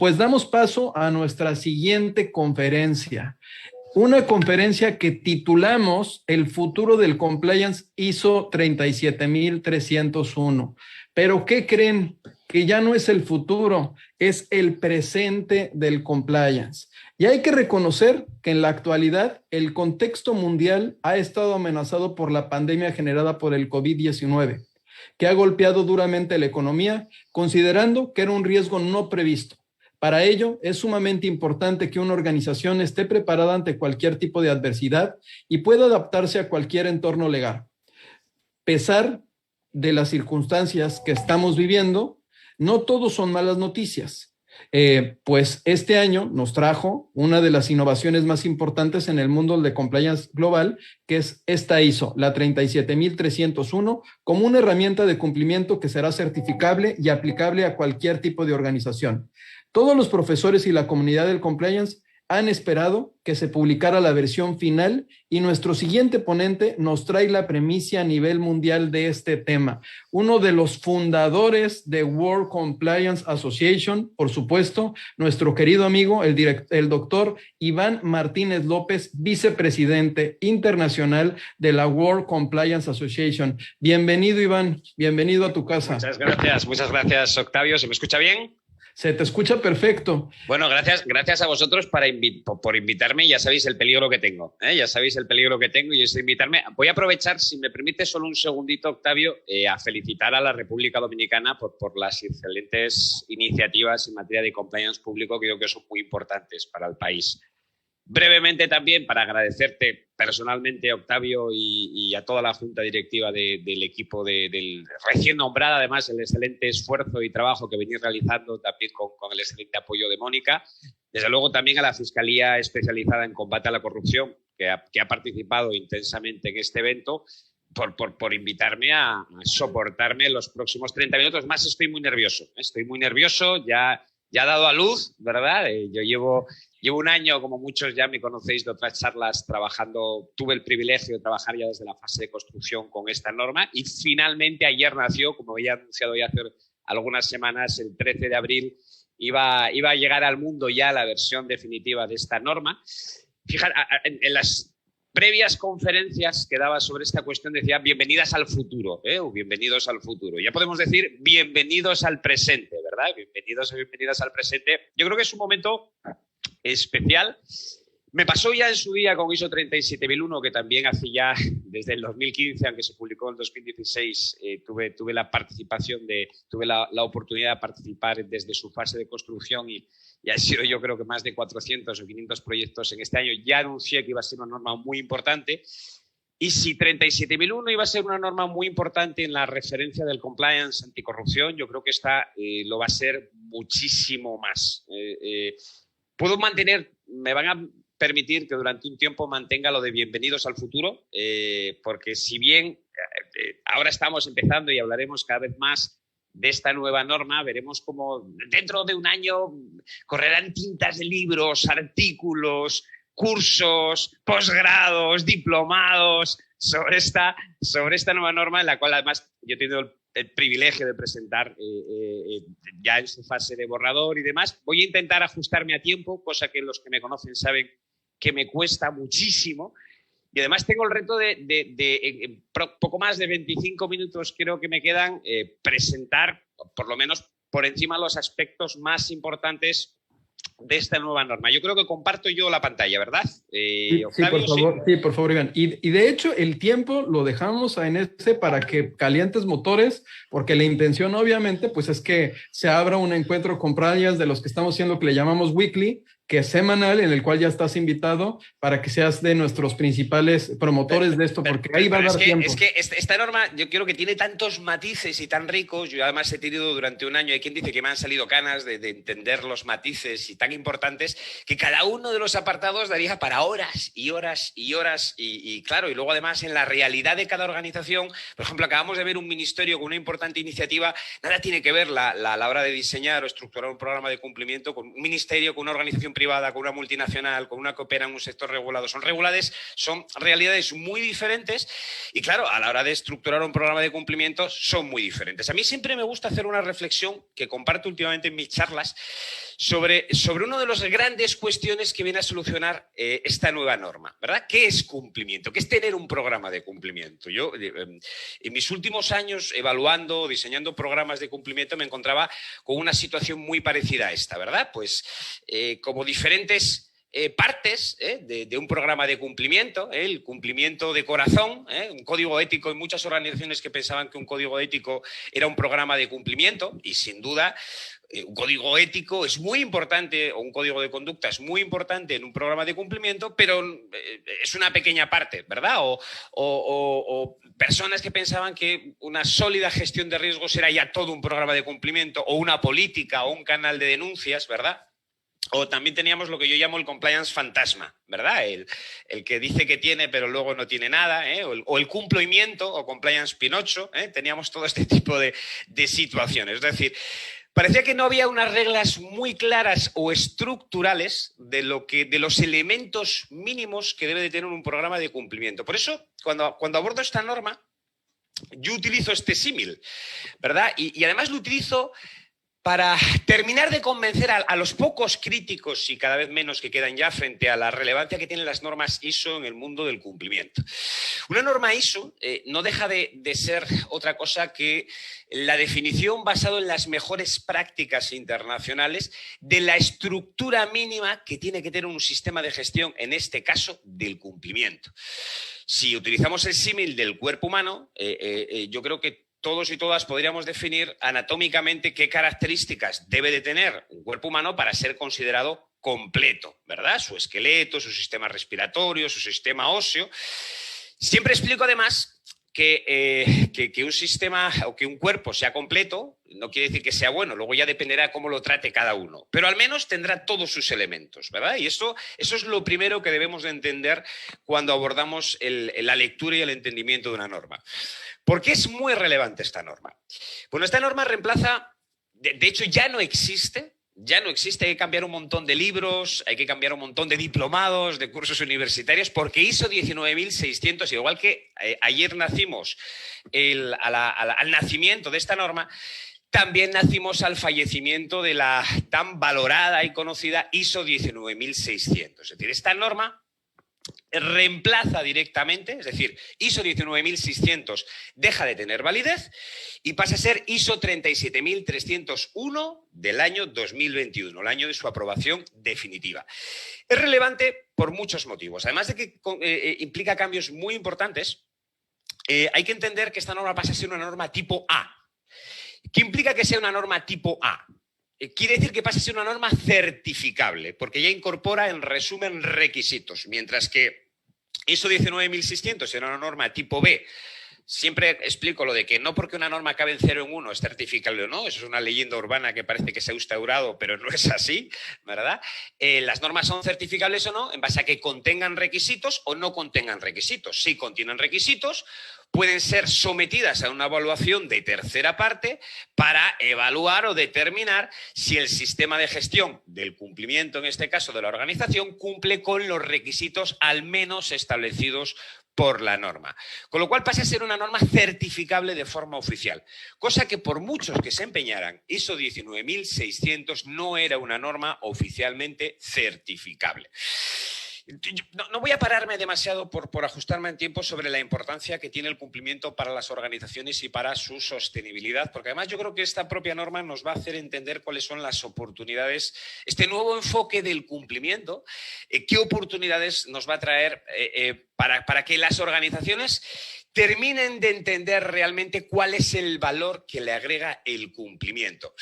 Pues damos paso a nuestra siguiente conferencia. Una conferencia que titulamos El futuro del compliance ISO 37301. Pero ¿qué creen? Que ya no es el futuro, es el presente del compliance. Y hay que reconocer que en la actualidad el contexto mundial ha estado amenazado por la pandemia generada por el COVID-19, que ha golpeado duramente la economía, considerando que era un riesgo no previsto. Para ello, es sumamente importante que una organización esté preparada ante cualquier tipo de adversidad y pueda adaptarse a cualquier entorno legal. A pesar de las circunstancias que estamos viviendo, no todos son malas noticias. Pues este año nos trajo una de las innovaciones más importantes en el mundo de compliance global, que es esta ISO, la 37301, como una herramienta de cumplimiento que será certificable y aplicable a cualquier tipo de organización. Todos los profesores y la comunidad del compliance han esperado que se publicara la versión final y nuestro siguiente ponente nos trae la premisa a nivel mundial de este tema. Uno de los fundadores de World Compliance Association, por supuesto, nuestro querido amigo, el doctor Iván Martínez López, vicepresidente internacional de la World Compliance Association. Bienvenido, Iván, bienvenido a tu casa. Muchas gracias, Octavio. ¿Se me escucha bien? Se te escucha perfecto. Bueno, gracias a vosotros por invitarme. Ya sabéis el peligro que tengo, ¿eh? Ya sabéis el peligro que tengo y es invitarme. Voy a aprovechar, si me permite, solo un segundito, Octavio, a felicitar a la República Dominicana por las excelentes iniciativas en materia de compliance público que creo que son muy importantes para el país. Brevemente también para agradecerte personalmente, Octavio, y a toda la junta directiva del equipo del recién nombrada, además, el excelente esfuerzo y trabajo que venís realizando también con el excelente apoyo de Mónica. Desde luego también a la Fiscalía Especializada en Combate a la Corrupción, que ha participado intensamente en este evento, por invitarme a soportarme los próximos 30 minutos. Más estoy muy nervioso, ya ha dado a luz, ¿verdad? Yo llevo un año, como muchos ya me conocéis de otras charlas, trabajando. Tuve el privilegio de trabajar ya desde la fase de construcción con esta norma y finalmente ayer nació, como había anunciado ya hace algunas semanas, el 13 de abril, iba a llegar al mundo ya la versión definitiva de esta norma. Fíjate, en las previas conferencias que daba sobre esta cuestión decía bienvenidas al futuro, o bienvenidos al futuro. Ya podemos decir bienvenidos al presente, ¿verdad? Bienvenidas al presente. Yo creo que es un momento especial. Me pasó ya en su día con ISO 37001, que también hace ya desde el 2015, aunque se publicó en 2016, tuve la oportunidad de participar desde su fase de construcción y ha sido, yo creo que más de 400 o 500 proyectos en este año. Ya anuncié que iba a ser una norma muy importante. Y si 37001 iba a ser una norma muy importante en la referencia del compliance anticorrupción, yo creo que esta lo va a ser muchísimo más. Puedo mantener, me van a permitir que durante un tiempo mantenga lo de bienvenidos al futuro, porque si bien ahora estamos empezando y hablaremos cada vez más de esta nueva norma, veremos cómo dentro de un año correrán tintas de libros, artículos, cursos, posgrados, diplomados sobre esta nueva norma, en la cual además yo he tenido el privilegio de presentar ya en su fase de borrador y demás. Voy a intentar ajustarme a tiempo, cosa que los que me conocen saben que me cuesta muchísimo. Y además tengo el reto de poco más de 25 minutos creo que me quedan, presentar, por lo menos por encima, los aspectos más importantes de esta nueva norma. Yo creo que comparto yo la pantalla, ¿verdad? Octavio, sí, por favor, Iván. Y de hecho, el tiempo lo dejamos en ese para que calientes motores, porque la intención, obviamente, pues es que se abra un encuentro con playas de los que estamos haciendo, que le llamamos weekly, que es semanal, en el cual ya estás invitado para que seas de nuestros principales promotores de esto, porque ahí va a dar tiempo. Es que esta norma, yo creo que tiene tantos matices y tan ricos. Yo además he tenido durante un año, hay quien dice que me han salido canas de entender los matices y tan importantes, que cada uno de los apartados daría para horas y horas y horas. Y claro, y luego además en la realidad de cada organización, por ejemplo, acabamos de ver un ministerio con una importante iniciativa, nada tiene que ver la hora de diseñar o estructurar un programa de cumplimiento con un ministerio, con una organización privada, con una multinacional, con una que opera en un sector regulado, son realidades muy diferentes y, claro, a la hora de estructurar un programa de cumplimiento son muy diferentes. A mí siempre me gusta hacer una reflexión que comparto últimamente en mis charlas sobre una de las grandes cuestiones que viene a solucionar esta nueva norma, ¿verdad? ¿Qué es cumplimiento? ¿Qué es tener un programa de cumplimiento? Yo, en mis últimos años, evaluando, diseñando programas de cumplimiento, me encontraba con una situación muy parecida a esta, ¿verdad? Pues como diferentes partes de un programa de cumplimiento, el cumplimiento de corazón, un código ético. Hay muchas organizaciones que pensaban que un código ético era un programa de cumplimiento y, sin duda, un código ético es muy importante, o un código de conducta es muy importante en un programa de cumplimiento, pero es una pequeña parte, ¿verdad? O personas que pensaban que una sólida gestión de riesgos era ya todo un programa de cumplimiento, o una política, o un canal de denuncias, ¿verdad? O también teníamos lo que yo llamo el compliance fantasma, ¿verdad? El que dice que tiene pero luego no tiene nada, o el cumplimiento o compliance Pinocho, teníamos todo este tipo de situaciones. Es decir, parecía que no había unas reglas muy claras o estructurales de los elementos mínimos que debe de tener un programa de cumplimiento. Por eso, cuando abordo esta norma, yo utilizo este símil, ¿verdad? Y además lo utilizo para terminar de convencer a los pocos críticos y cada vez menos que quedan ya frente a la relevancia que tienen las normas ISO en el mundo del cumplimiento. Una norma ISO no deja de ser otra cosa que la definición basada en las mejores prácticas internacionales de la estructura mínima que tiene que tener un sistema de gestión, en este caso, del cumplimiento. Si utilizamos el símil del cuerpo humano, yo creo que todos y todas podríamos definir anatómicamente qué características debe de tener un cuerpo humano para ser considerado completo, ¿verdad? Su esqueleto, su sistema respiratorio, su sistema óseo. Siempre explico además que un sistema o que un cuerpo sea completo no quiere decir que sea bueno, luego ya dependerá cómo lo trate cada uno, pero al menos tendrá todos sus elementos, ¿verdad? Y eso es lo primero que debemos de entender cuando abordamos la lectura y el entendimiento de una norma. ¿Por qué es muy relevante esta norma? Bueno, esta norma reemplaza, de hecho ya no existe, hay que cambiar un montón de libros, hay que cambiar un montón de diplomados, de cursos universitarios, porque ISO 19600, igual que ayer nacimos al nacimiento de esta norma, también nacimos al fallecimiento de la tan valorada y conocida ISO 19600. Es decir, esta norma reemplaza directamente, es decir, ISO 19600 deja de tener validez y pasa a ser ISO 37301 del año 2021, el año de su aprobación definitiva. Es relevante por muchos motivos. Además de que implica cambios muy importantes, hay que entender que esta norma pasa a ser una norma tipo A. ¿Qué implica que sea una norma tipo A? Quiere decir que pasa a ser una norma certificable, porque ya incorpora, en resumen, requisitos, mientras que ISO 19600 era una norma tipo B. Siempre explico lo de que no porque una norma acabe en 0 en 1 es certificable o no, eso es una leyenda urbana que parece que se ha instaurado, pero no es así, ¿verdad? Las normas son certificables o no en base a que contengan requisitos o no contengan requisitos. Si contienen requisitos, pueden ser sometidas a una evaluación de tercera parte para evaluar o determinar si el sistema de gestión del cumplimiento, en este caso de la organización, cumple con los requisitos al menos establecidos por la norma. Con lo cual pasa a ser una norma certificable de forma oficial, cosa que por muchos que se empeñaran, ISO 19600 no era una norma oficialmente certificable. No voy a pararme demasiado por ajustarme en tiempo sobre la importancia que tiene el cumplimiento para las organizaciones y para su sostenibilidad, porque además yo creo que esta propia norma nos va a hacer entender cuáles son las oportunidades, este nuevo enfoque del cumplimiento, qué oportunidades nos va a traer para que las organizaciones terminen de entender realmente cuál es el valor que le agrega el cumplimiento.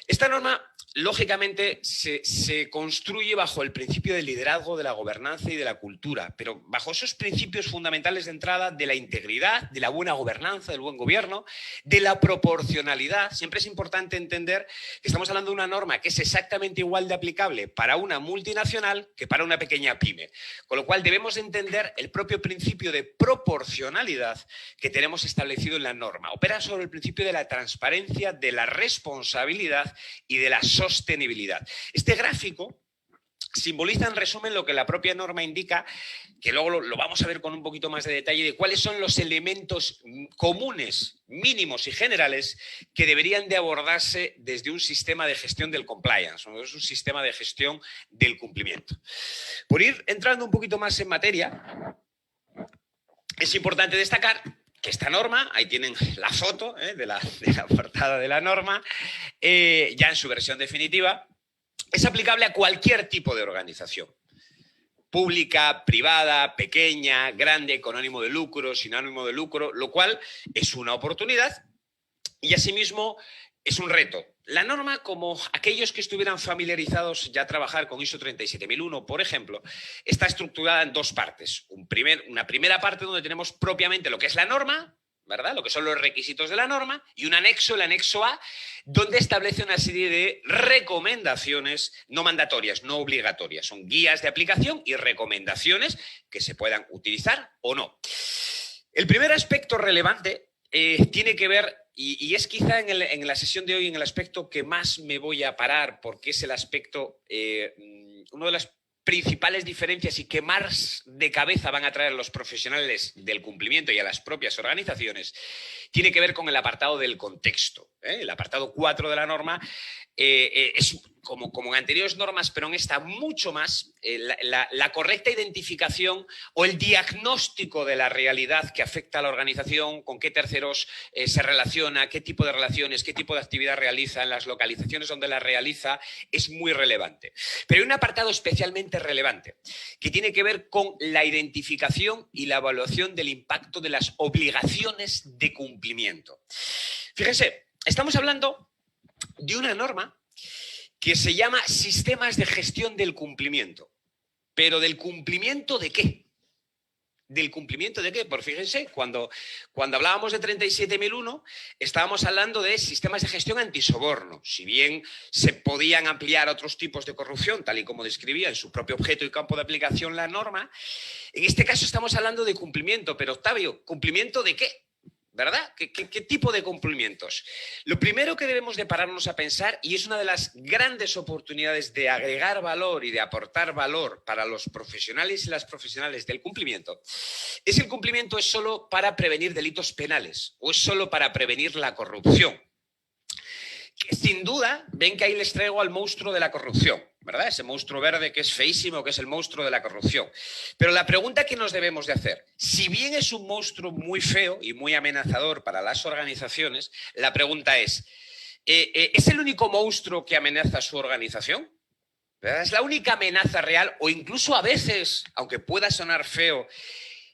Esta norma, lógicamente, se construye bajo el principio del liderazgo, de la gobernanza y de la cultura, pero bajo esos principios fundamentales de entrada de la integridad, de la buena gobernanza, del buen gobierno, de la proporcionalidad. Siempre es importante entender que estamos hablando de una norma que es exactamente igual de aplicable para una multinacional que para una pequeña pyme, con lo cual debemos entender el propio principio de proporcionalidad que tenemos establecido en la norma. Opera sobre el principio de la transparencia, de la responsabilidad y de la sostenibilidad. Este gráfico simboliza en resumen lo que la propia norma indica, que luego lo vamos a ver con un poquito más de detalle, de cuáles son los elementos comunes, mínimos y generales que deberían de abordarse desde un sistema de gestión del compliance, o es un sistema de gestión del cumplimiento. Por ir entrando un poquito más en materia, es importante destacar que esta norma, ahí tienen la foto de la portada de la norma, ya en su versión definitiva, es aplicable a cualquier tipo de organización, pública, privada, pequeña, grande, con ánimo de lucro, sin ánimo de lucro, lo cual es una oportunidad y asimismo es un reto. La norma, como aquellos que estuvieran familiarizados ya a trabajar con ISO 37001, por ejemplo, está estructurada en dos partes. Una primera parte donde tenemos propiamente lo que es la norma, ¿verdad? Lo que son los requisitos de la norma, y un anexo, el anexo A, donde establece una serie de recomendaciones no mandatorias, no obligatorias. Son guías de aplicación y recomendaciones que se puedan utilizar o no. El primer aspecto relevante tiene que ver, y es quizá en la sesión de hoy en el aspecto que más me voy a parar, porque es el aspecto, uno de las principales diferencias y que más de cabeza van a traer los profesionales del cumplimiento y a las propias organizaciones, tiene que ver con el apartado del contexto. El apartado 4 de la norma es como en anteriores normas, pero en esta mucho más, la correcta identificación o el diagnóstico de la realidad que afecta a la organización, con qué terceros se relaciona, qué tipo de relaciones, qué tipo de actividad realiza, en las localizaciones donde la realiza, es muy relevante. Pero hay un apartado especialmente relevante que tiene que ver con la identificación y la evaluación del impacto de las obligaciones de cumplimiento. Fíjense, estamos hablando de una norma que se llama Sistemas de Gestión del Cumplimiento. ¿Pero del cumplimiento de qué? ¿Del cumplimiento de qué? Pues fíjense, cuando hablábamos de 37001, estábamos hablando de sistemas de gestión antisoborno. Si bien se podían ampliar otros tipos de corrupción, tal y como describía en su propio objeto y campo de aplicación la norma, en este caso estamos hablando de cumplimiento. Pero, Octavio, ¿cumplimiento de qué? ¿Verdad? ¿Qué tipo de cumplimientos? Lo primero que debemos de pararnos a pensar, y es una de las grandes oportunidades de agregar valor y de aportar valor para los profesionales y las profesionales del cumplimiento, es el cumplimiento es solo para prevenir delitos penales o es solo para prevenir la corrupción. Que sin duda, ven que ahí les traigo al monstruo de la corrupción, ¿verdad? Ese monstruo verde que es feísimo, que es el monstruo de la corrupción. Pero la pregunta que nos debemos de hacer, si bien es un monstruo muy feo y muy amenazador para las organizaciones, la pregunta ¿es el único monstruo que amenaza a su organización? ¿Verdad? ¿Es la única amenaza real? O incluso a veces, aunque pueda sonar feo,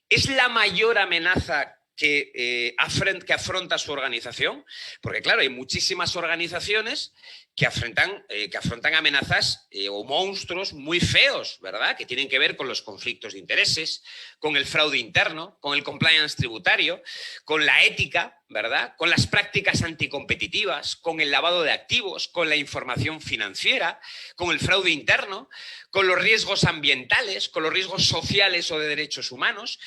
¿es la mayor amenaza que afronta su organización? Porque claro, hay muchísimas organizaciones que afrontan amenazas o monstruos muy feos, ¿verdad? Que tienen que ver con los conflictos de intereses, con el fraude interno, con el compliance tributario, con la ética, ¿verdad? Con las prácticas anticompetitivas, con el lavado de activos, con la información financiera, con el fraude interno, con los riesgos ambientales, con los riesgos sociales o de derechos humanos.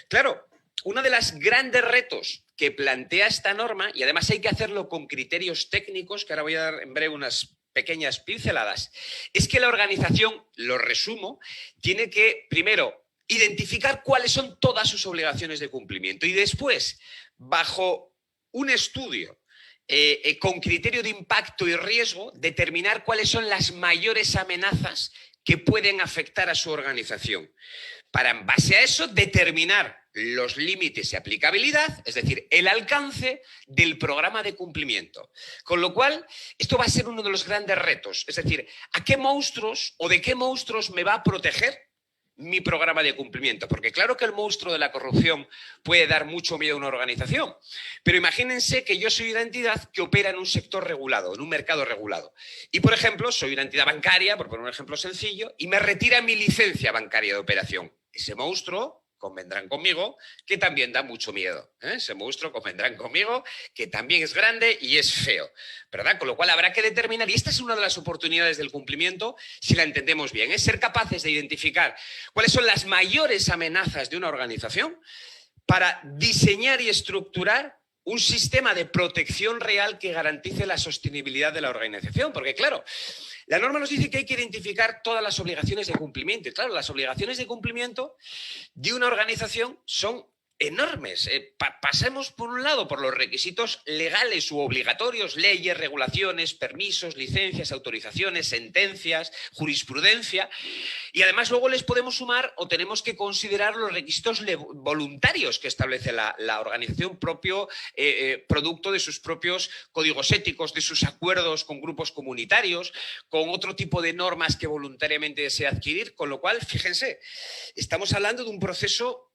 Claro, uno de los grandes retos que plantea esta norma, y además hay que hacerlo con criterios técnicos, que ahora voy a dar en breve unas pequeñas pinceladas, es que la organización, lo resumo, tiene que, primero, identificar cuáles son todas sus obligaciones de cumplimiento y después, bajo un estudio con criterio de impacto y riesgo, determinar cuáles son las mayores amenazas que pueden afectar a su organización. Para, en base a eso, determinar los límites y aplicabilidad, es decir, el alcance del programa de cumplimiento. Con lo cual, esto va a ser uno de los grandes retos. Es decir, ¿a qué monstruos o de qué monstruos me va a proteger mi programa de cumplimiento? Porque claro que el monstruo de la corrupción puede dar mucho miedo a una organización, pero imagínense que yo soy una entidad que opera en un sector regulado, en un mercado regulado. Y, por ejemplo, soy una entidad bancaria, por poner un ejemplo sencillo, y me retira mi licencia bancaria de operación. Ese monstruo, convendrán conmigo, que también da mucho miedo. Ese monstruo, convendrán conmigo, que también es grande y es feo, ¿verdad? Con lo cual habrá que determinar, y esta es una de las oportunidades del cumplimiento, si la entendemos bien, es ser capaces de identificar cuáles son las mayores amenazas de una organización para diseñar y estructurar un sistema de protección real que garantice la sostenibilidad de la organización. Porque claro, La norma nos dice que hay que identificar todas las obligaciones de cumplimiento. Y claro, las obligaciones de cumplimiento de una organización son enormes. Pasemos por un lado por los requisitos legales u obligatorios, leyes, regulaciones, permisos, licencias, autorizaciones, sentencias, jurisprudencia, y además luego les podemos sumar o tenemos que considerar los requisitos voluntarios que establece la organización propio, producto de sus propios códigos éticos, de sus acuerdos con grupos comunitarios, con otro tipo de normas que voluntariamente desea adquirir, con lo cual, fíjense, estamos hablando de un proceso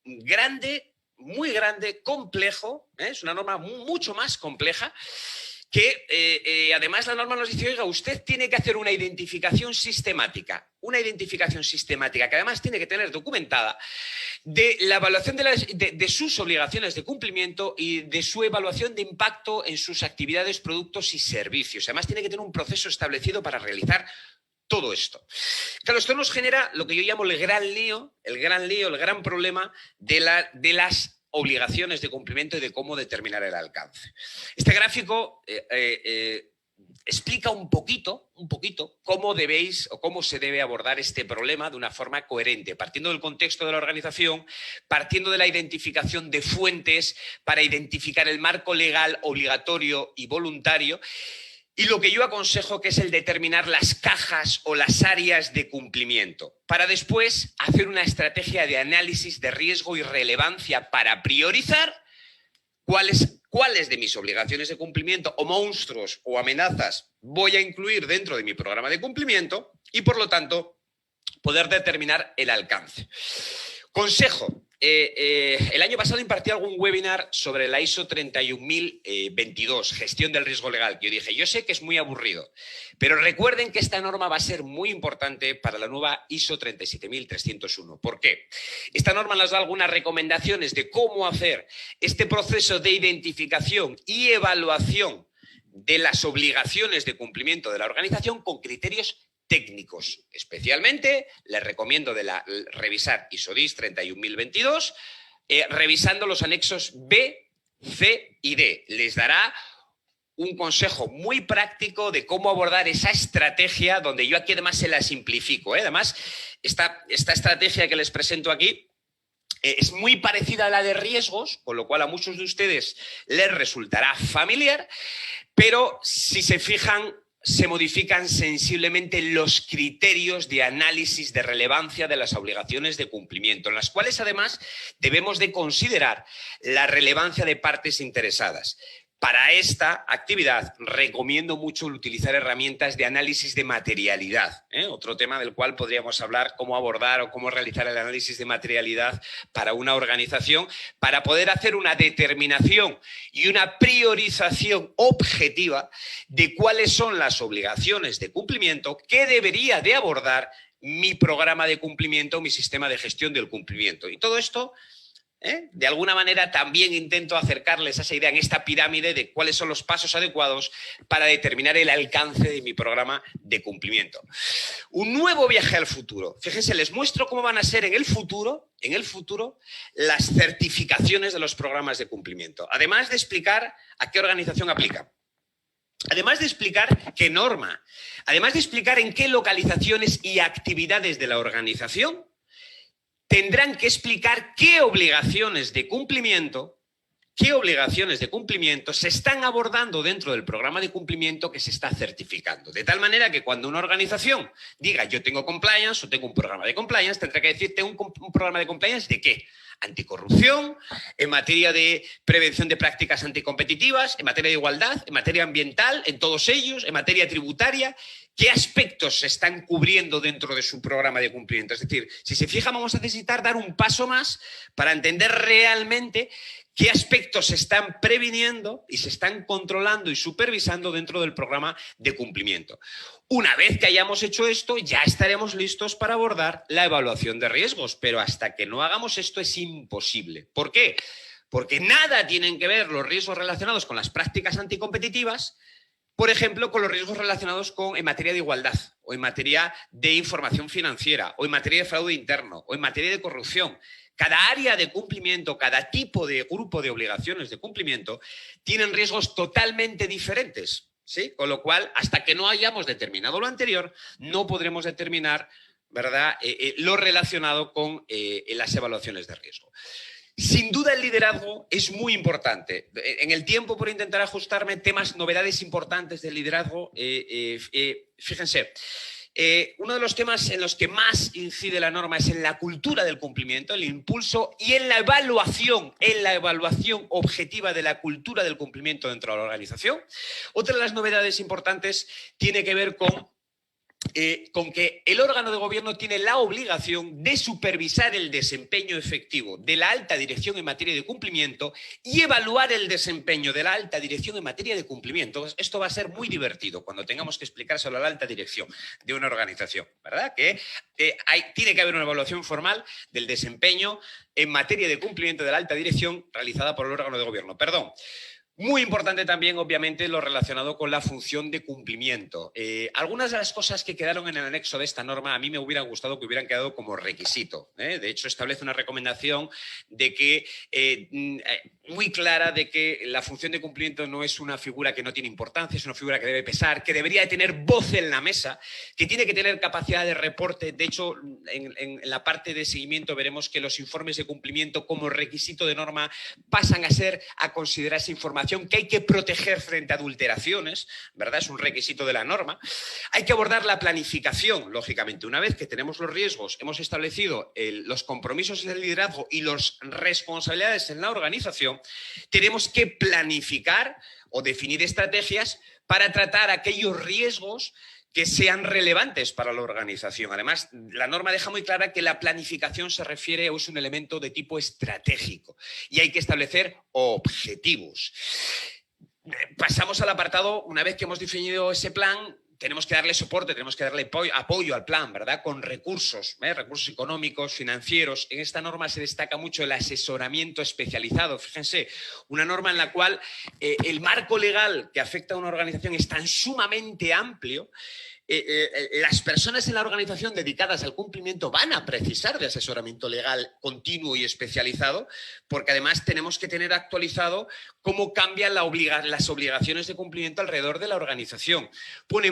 grande, muy grande, complejo, es una norma mucho más compleja que además la norma nos dice, oiga, usted tiene que hacer una identificación sistemática que además tiene que tener documentada de la evaluación de sus obligaciones de cumplimiento y de su evaluación de impacto en sus actividades, productos y servicios. Además tiene que tener un proceso establecido para realizar todo esto. Claro, esto nos genera lo que yo llamo el gran problema de las obligaciones de cumplimiento y de cómo determinar el alcance. Este gráfico explica un poquito cómo debéis o cómo se debe abordar este problema de una forma coherente, partiendo del contexto de la organización, partiendo de la identificación de fuentes para identificar el marco legal obligatorio y voluntario. Y lo que yo aconsejo que es el determinar las cajas o las áreas de cumplimiento, para después hacer una estrategia de análisis de riesgo y relevancia para priorizar cuáles de mis obligaciones de cumplimiento o monstruos o amenazas voy a incluir dentro de mi programa de cumplimiento y, por lo tanto, poder determinar el alcance. Consejo. El año pasado impartí algún webinar sobre la ISO 31022, gestión del riesgo legal, que yo dije, yo sé que es muy aburrido, pero recuerden que esta norma va a ser muy importante para la nueva ISO 37301. ¿Por qué? Esta norma nos da algunas recomendaciones de cómo hacer este proceso de identificación y evaluación de las obligaciones de cumplimiento de la organización con criterios técnicos. Especialmente les recomiendo revisar ISO 31022, revisando los anexos B, C y D. Les dará un consejo muy práctico de cómo abordar esa estrategia, donde yo aquí además se la simplifico. Además, esta estrategia que les presento aquí es muy parecida a la de riesgos, con lo cual a muchos de ustedes les resultará familiar, pero si se fijan, se modifican sensiblemente los criterios de análisis de relevancia de las obligaciones de cumplimiento, en las cuales además debemos de considerar la relevancia de partes interesadas. Para esta actividad recomiendo mucho utilizar herramientas de análisis de materialidad, otro tema del cual podríamos hablar, cómo abordar o cómo realizar el análisis de materialidad para una organización, para poder hacer una determinación y una priorización objetiva de cuáles son las obligaciones de cumplimiento que debería de abordar mi programa de cumplimiento, mi sistema de gestión del cumplimiento. Y todo esto, de alguna manera también intento acercarles a esa idea en esta pirámide de cuáles son los pasos adecuados para determinar el alcance de mi programa de cumplimiento. Un nuevo viaje al futuro. Fíjense, les muestro cómo van a ser en el futuro las certificaciones de los programas de cumplimiento. Además de explicar a qué organización aplica. Además de explicar qué norma. Además de explicar en qué localizaciones y actividades de la organización tendrán que explicar qué obligaciones de cumplimiento se están abordando dentro del programa de cumplimiento que se está certificando. De tal manera que cuando una organización diga yo tengo compliance o tengo un programa de compliance, tendrá que decir tengo un programa de compliance ¿de qué? Anticorrupción, en materia de prevención de prácticas anticompetitivas, en materia de igualdad, en materia ambiental, en todos ellos, en materia tributaria. ¿Qué aspectos se están cubriendo dentro de su programa de cumplimiento? Es decir, si se fijan, vamos a necesitar dar un paso más para entender realmente qué aspectos se están previniendo y se están controlando y supervisando dentro del programa de cumplimiento. Una vez que hayamos hecho esto, ya estaremos listos para abordar la evaluación de riesgos, pero hasta que no hagamos esto es imposible. ¿Por qué? Porque nada tienen que ver los riesgos relacionados con las prácticas anticompetitivas, por ejemplo, con los riesgos relacionados en materia de igualdad, o en materia de información financiera, o en materia de fraude interno, o en materia de corrupción. Cada área de cumplimiento, cada tipo de grupo de obligaciones de cumplimiento tienen riesgos totalmente diferentes. ¿sí? Con lo cual, hasta que no hayamos determinado lo anterior, no podremos determinar, ¿verdad?, lo relacionado con las evaluaciones de riesgo. Sin duda el liderazgo es muy importante. En el tiempo, por intentar ajustarme, temas, novedades importantes del liderazgo, fíjense, uno de los temas en los que más incide la norma es en la cultura del cumplimiento, el impulso y en la evaluación objetiva de la cultura del cumplimiento dentro de la organización. Otra de las novedades importantes tiene que ver con que el órgano de gobierno tiene la obligación de supervisar el desempeño efectivo de la alta dirección en materia de cumplimiento y evaluar el desempeño de la alta dirección en materia de cumplimiento. Esto va a ser muy divertido cuando tengamos que explicárselo a la alta dirección de una organización, ¿verdad? Que tiene que haber una evaluación formal del desempeño en materia de cumplimiento de la alta dirección realizada por el órgano de gobierno. Perdón. Muy importante también, obviamente, lo relacionado con la función de cumplimiento. Algunas de las cosas que quedaron en el anexo de esta norma a mí me hubiera gustado que hubieran quedado como requisito. De hecho, establece una recomendación de que muy clara de que la función de cumplimiento no es una figura que no tiene importancia, es una figura que debe pesar, que debería de tener voz en la mesa, que tiene que tener capacidad de reporte. De hecho, en la parte de seguimiento veremos que los informes de cumplimiento como requisito de norma pasan a considerarse información que hay que proteger frente a adulteraciones, ¿verdad? Es un requisito de la norma. Hay que abordar la planificación, lógicamente. Una vez que tenemos los riesgos, hemos establecido los compromisos del liderazgo y las responsabilidades en la organización, tenemos que planificar o definir estrategias para tratar aquellos riesgos que sean relevantes para la organización. Además, la norma deja muy clara que la planificación se refiere o es un elemento de tipo estratégico y hay que establecer objetivos. Pasamos al apartado, una vez que hemos definido ese plan, tenemos que darle soporte, tenemos que darle apoyo al plan, ¿verdad? Con recursos, recursos económicos, financieros. En esta norma se destaca mucho el asesoramiento especializado. Fíjense, una norma en la cual el marco legal que afecta a una organización es tan sumamente amplio. Las personas en la organización dedicadas al cumplimiento van a precisar de asesoramiento legal continuo y especializado, porque además tenemos que tener actualizado cómo cambian las obligaciones de cumplimiento alrededor de la organización. Pone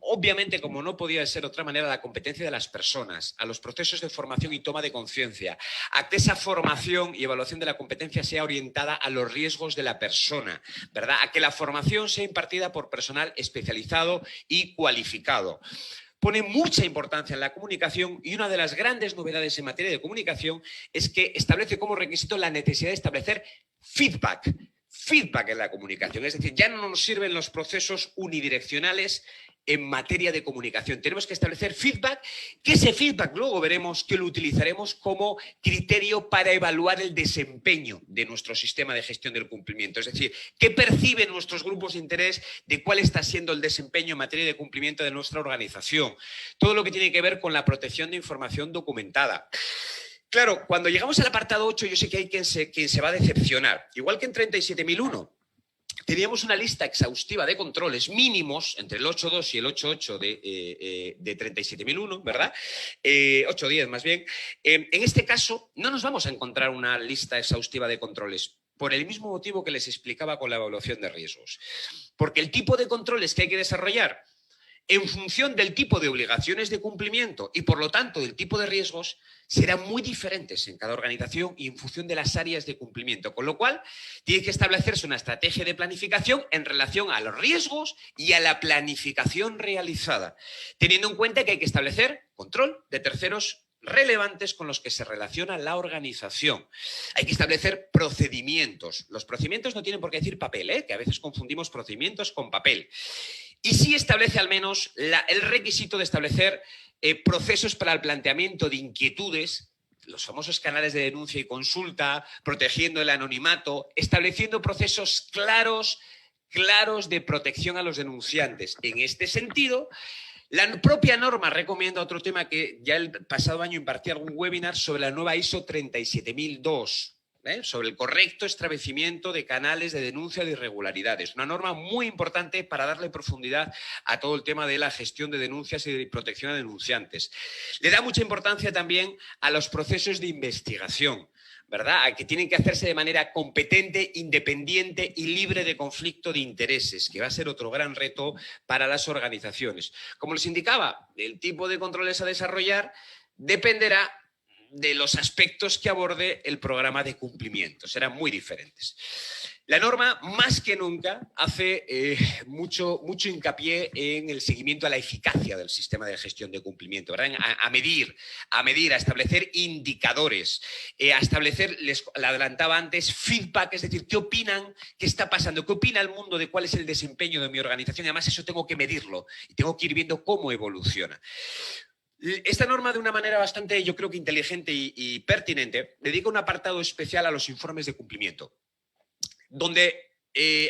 obviamente, como no podía ser de otra manera, la competencia de las personas, a los procesos de formación y toma de conciencia, a que esa formación y evaluación de la competencia sea orientada a los riesgos de la persona, ¿verdad? A que la formación sea impartida por personal especializado y cualificado. Pone mucha importancia en la comunicación y una de las grandes novedades en materia de comunicación es que establece como requisito la necesidad de establecer feedback en la comunicación. Es decir, ya no nos sirven los procesos unidireccionales en materia de comunicación. Tenemos que establecer feedback, que ese feedback luego veremos que lo utilizaremos como criterio para evaluar el desempeño de nuestro sistema de gestión del cumplimiento. Es decir, qué perciben nuestros grupos de interés de cuál está siendo el desempeño en materia de cumplimiento de nuestra organización. Todo lo que tiene que ver con la protección de información documentada. Claro, cuando llegamos al apartado 8, yo sé que hay quien se va a decepcionar. Igual que en 37.001. Teníamos una lista exhaustiva de controles mínimos entre el 8.2 y el 8.8 de 37.001, ¿verdad? 8.10 más bien. En este caso, no nos vamos a encontrar una lista exhaustiva de controles por el mismo motivo que les explicaba con la evaluación de riesgos. Porque el tipo de controles que hay que desarrollar en función del tipo de obligaciones de cumplimiento y, por lo tanto, del tipo de riesgos, serán muy diferentes en cada organización y en función de las áreas de cumplimiento. Con lo cual, tiene que establecerse una estrategia de planificación en relación a los riesgos y a la planificación realizada, teniendo en cuenta que hay que establecer control de terceros relevantes con los que se relaciona la organización. Hay que establecer procedimientos. Los procedimientos no tienen por qué decir papel, que a veces confundimos procedimientos con papel. Y sí establece al menos el requisito de establecer procesos para el planteamiento de inquietudes, los famosos canales de denuncia y consulta, protegiendo el anonimato, estableciendo procesos claros de protección a los denunciantes. En este sentido, la propia norma recomienda otro tema que ya el pasado año impartí algún webinar sobre la nueva ISO 37002. Sobre el correcto establecimiento de canales de denuncia de irregularidades. Una norma muy importante para darle profundidad a todo el tema de la gestión de denuncias y de protección a denunciantes. Le da mucha importancia también a los procesos de investigación, ¿verdad? Que tienen que hacerse de manera competente, independiente y libre de conflicto de intereses, que va a ser otro gran reto para las organizaciones. Como les indicaba, el tipo de controles a desarrollar dependerá de los aspectos que aborde el programa de cumplimiento. Serán muy diferentes. La norma, más que nunca, hace mucho hincapié en el seguimiento a la eficacia del sistema de gestión de cumplimiento, ¿verdad? A medir, a establecer indicadores, a establecer, les adelantaba antes, feedback, es decir, ¿qué opinan? ¿Qué está pasando? ¿Qué opina el mundo de cuál es el desempeño de mi organización? Y además eso tengo que medirlo y tengo que ir viendo cómo evoluciona. Esta norma, de una manera bastante, yo creo que inteligente y pertinente, dedica un apartado especial a los informes de cumplimiento, donde,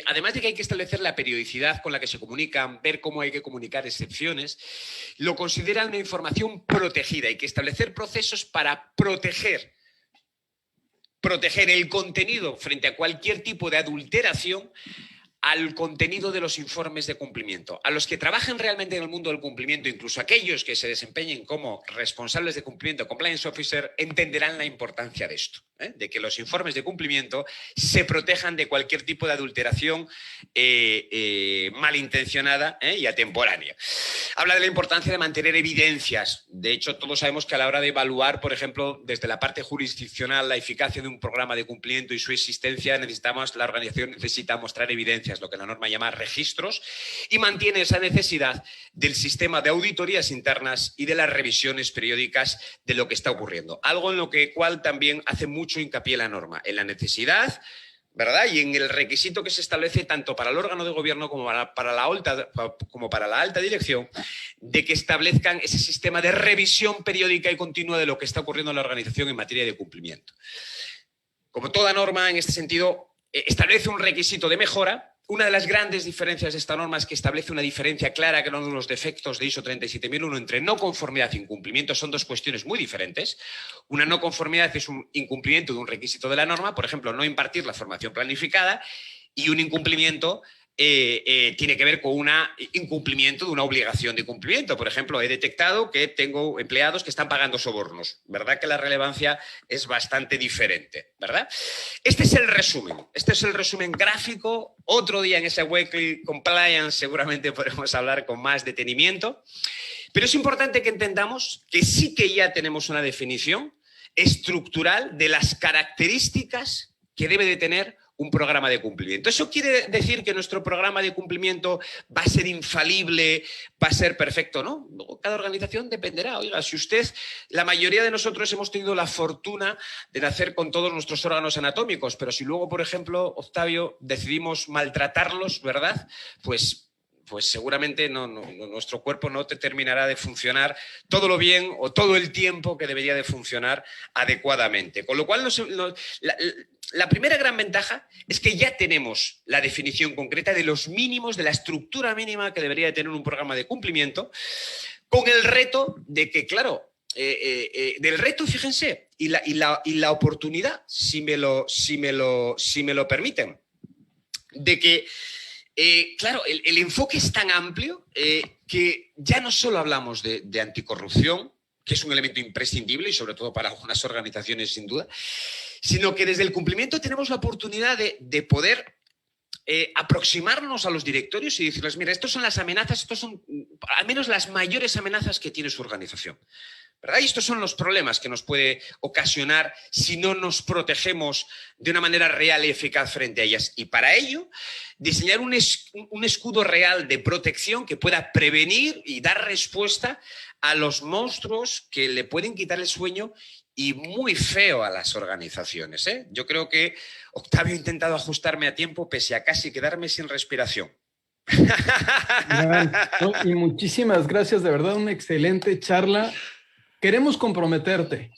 además de que hay que establecer la periodicidad con la que se comunican, ver cómo hay que comunicar excepciones, lo consideran una información protegida. Hay que establecer procesos para proteger el contenido frente a cualquier tipo de adulteración al contenido de los informes de cumplimiento. A los que trabajan realmente en el mundo del cumplimiento, incluso aquellos que se desempeñen como responsables de cumplimiento, compliance officer, entenderán la importancia de esto, de que los informes de cumplimiento se protejan de cualquier tipo de adulteración malintencionada y atemporánea. Habla de la importancia de mantener evidencias. De hecho, todos sabemos que a la hora de evaluar, por ejemplo, desde la parte jurisdiccional, la eficacia de un programa de cumplimiento y su existencia, la organización necesita mostrar evidencias, lo que la norma llama registros, y mantiene esa necesidad del sistema de auditorías internas y de las revisiones periódicas de lo que está ocurriendo. Algo en lo cual también hace mucho hincapié la norma, en la necesidad, ¿verdad? Y en el requisito que se establece tanto para el órgano de gobierno como para la alta dirección, de que establezcan ese sistema de revisión periódica y continua de lo que está ocurriendo en la organización en materia de cumplimiento. Como toda norma, en este sentido, establece un requisito de mejora. Una de las grandes diferencias de esta norma es que establece una diferencia clara, que uno de los defectos de ISO 37001 entre no conformidad e incumplimiento son dos cuestiones muy diferentes. Una no conformidad es un incumplimiento de un requisito de la norma, por ejemplo, no impartir la formación planificada, y un incumplimiento tiene que ver con un incumplimiento de una obligación de cumplimiento. Por ejemplo, he detectado que tengo empleados que están pagando sobornos. ¿Verdad que la relevancia es bastante diferente? ¿Verdad? Este es el resumen gráfico. Otro día en ese Weekly Compliance seguramente podremos hablar con más detenimiento. Pero es importante que entendamos que sí que ya tenemos una definición estructural de las características que debe de tener un programa de cumplimiento. ¿Eso quiere decir que nuestro programa de cumplimiento va a ser infalible, va a ser perfecto? No, cada organización dependerá. Oiga, si la mayoría de nosotros hemos tenido la fortuna de nacer con todos nuestros órganos anatómicos, pero si luego, por ejemplo, Octavio, decidimos maltratarlos, ¿verdad? Pues seguramente nuestro cuerpo no te terminará de funcionar todo lo bien o todo el tiempo que debería de funcionar adecuadamente. Con lo cual, la primera gran ventaja es que ya tenemos la definición concreta de los mínimos, de la estructura mínima que debería de tener un programa de cumplimiento, con el reto de que, claro, del reto, fíjense, y la oportunidad, si me lo permiten, de que claro, el enfoque es tan amplio que ya no solo hablamos de anticorrupción, que es un elemento imprescindible y sobre todo para algunas organizaciones sin duda, sino que desde el cumplimiento tenemos la oportunidad de poder aproximarnos a los directorios y decirles, mira, estas son las amenazas, estos son al menos las mayores amenazas que tiene su organización, ¿verdad? Y estos son los problemas que nos puede ocasionar si no nos protegemos de una manera real y eficaz frente a ellas. Y para ello, diseñar un escudo real de protección que pueda prevenir y dar respuesta a los monstruos que le pueden quitar el sueño y muy feo a las organizaciones, ¿eh? Yo creo que Octavio ha intentado ajustarme a tiempo pese a casi quedarme sin respiración. Y muchísimas gracias, de verdad, una excelente charla. Queremos comprometerte,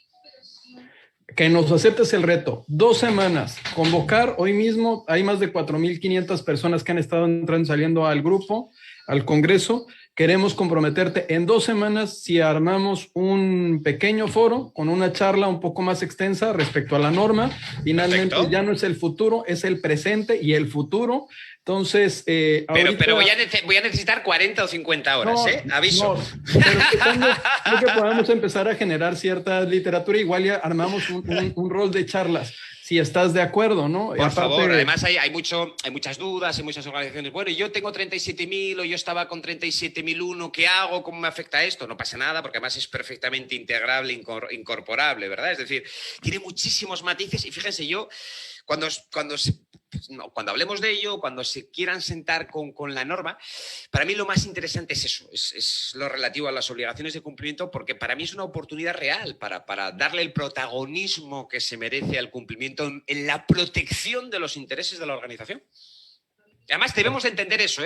que nos aceptes el reto. 2 semanas, convocar hoy mismo, hay más de 4,500 personas que han estado entrando y saliendo al grupo, al congreso. Queremos comprometerte en 2 semanas si armamos un pequeño foro con una charla un poco más extensa respecto a la norma. Finalmente, perfecto, ya no es el futuro, es el presente y el futuro. Entonces, pero voy a necesitar 40 o 50 horas, aviso. Pero creo que podemos empezar a generar cierta literatura, igual ya armamos un rol de charlas, si estás de acuerdo, ¿no? Por favor, además hay muchas dudas, hay muchas organizaciones. Bueno, yo tengo 37.000 o yo estaba con 37.001, ¿qué hago? ¿Cómo me afecta esto? No pasa nada, porque además es perfectamente integrable, incorporable, ¿verdad? Es decir, tiene muchísimos matices y fíjense, yo cuando hablemos de ello, cuando se quieran sentar con la norma, para mí lo más interesante es eso, es lo relativo a las obligaciones de cumplimiento, porque para mí es una oportunidad real para darle el protagonismo que se merece al cumplimiento en la protección de los intereses de la organización. Además, debemos entender eso,